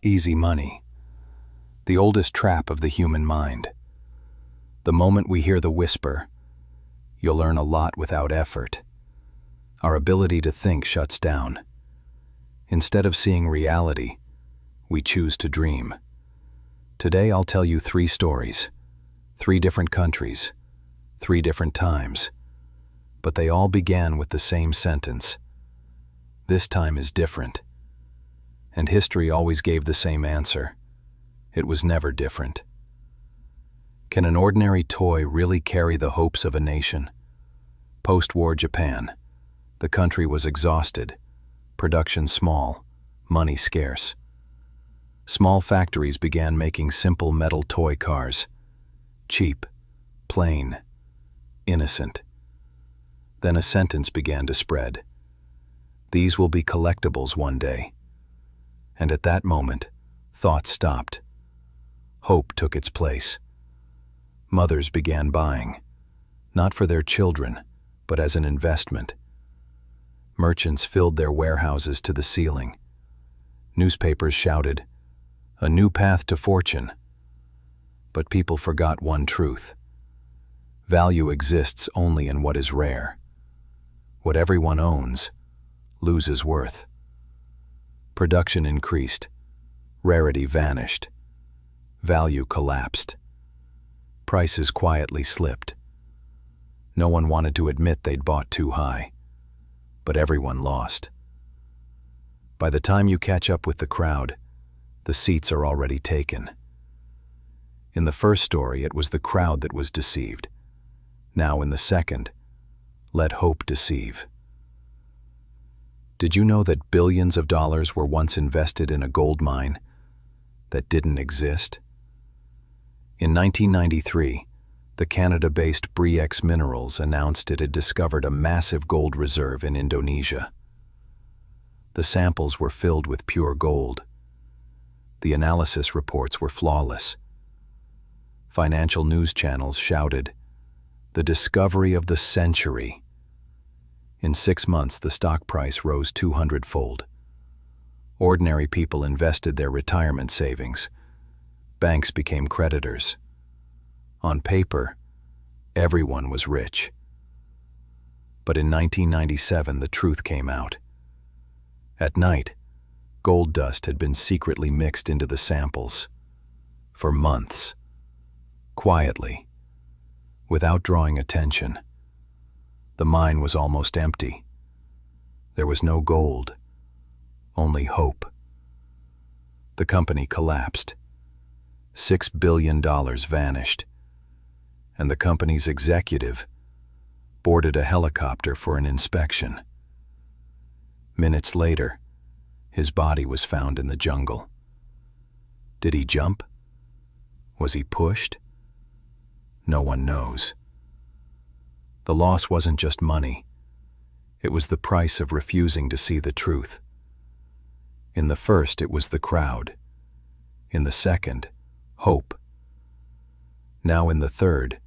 Easy money, the oldest trap of the human mind. The moment we hear the whisper, you'll earn a lot without effort, our ability to think shuts down. Instead of seeing reality, we choose to dream. Today I'll tell you 3 stories, 3 different countries, 3 different times, but they all began with the same sentence. This time is different. And history always gave the same answer. It was never different. Can an ordinary toy really carry the hopes of a nation? Post-war Japan. The country was exhausted, production small, money scarce. Small factories began making simple metal toy cars. Cheap, plain, innocent. Then a sentence began to spread. These will be collectibles one day. And at that moment, thought stopped. Hope took its place. Mothers began buying, not for their children, but as an investment. Merchants filled their warehouses to the ceiling. Newspapers shouted, "A new path to fortune." But people forgot one truth. Value exists only in what is rare. What everyone owns loses worth. Production increased. Rarity vanished. Value collapsed. Prices quietly slipped. No one wanted to admit they'd bought too high, but everyone lost. By the time you catch up with the crowd, the seats are already taken. In the first story, it was the crowd that was deceived. Now in the second, let hope deceive. Did you know that billions of dollars were once invested in a gold mine that didn't exist? In 1993, the Canada-based Bre-X Minerals announced it had discovered a massive gold reserve in Indonesia. The samples were filled with pure gold. The analysis reports were flawless. Financial news channels shouted, "The discovery of the century." In 6 months, the stock price rose 200-fold. Ordinary people invested their retirement savings. Banks became creditors. On paper, everyone was rich. But in 1997, the truth came out. At night, gold dust had been secretly mixed into the samples. For months. Quietly. Without drawing attention. The mine was almost empty. There was no gold, only hope. The company collapsed. $6 billion vanished, and the company's executive boarded a helicopter for an inspection. Minutes later, his body was found in the jungle. Did he jump? Was he pushed? No one knows. The loss wasn't just money. It was the price of refusing to see the truth. In the first, it was the crowd. In the second, hope. Now in the third,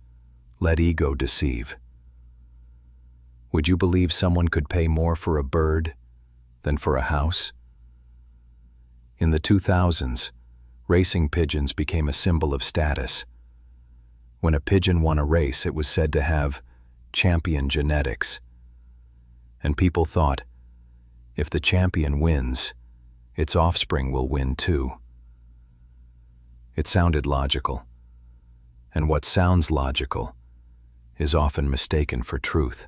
let ego deceive. Would you believe someone could pay more for a bird than for a house? In the 2000s, racing pigeons became a symbol of status. When a pigeon won a race, it was said to have champion genetics. And people thought, if the champion wins, its offspring will win too. It sounded logical. And what sounds logical is often mistaken for truth.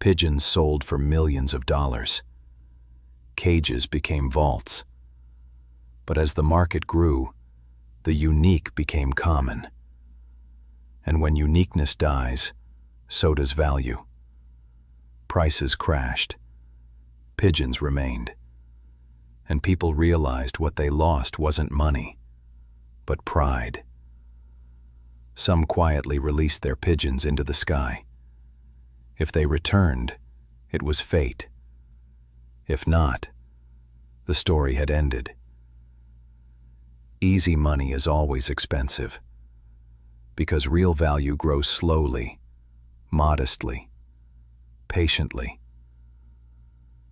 Pigeons sold for millions of dollars. Cages became vaults. But as the market grew, the unique became common. And when uniqueness dies, so does value. Prices crashed. Pigeons remained. And people realized what they lost wasn't money, but pride. Some quietly released their pigeons into the sky. If they returned, it was fate. If not, the story had ended. Easy money is always expensive, because real value grows slowly, modestly, patiently.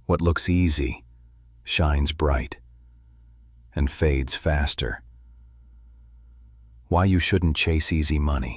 What looks easy shines bright. and fades faster. Why you shouldn't chase easy money.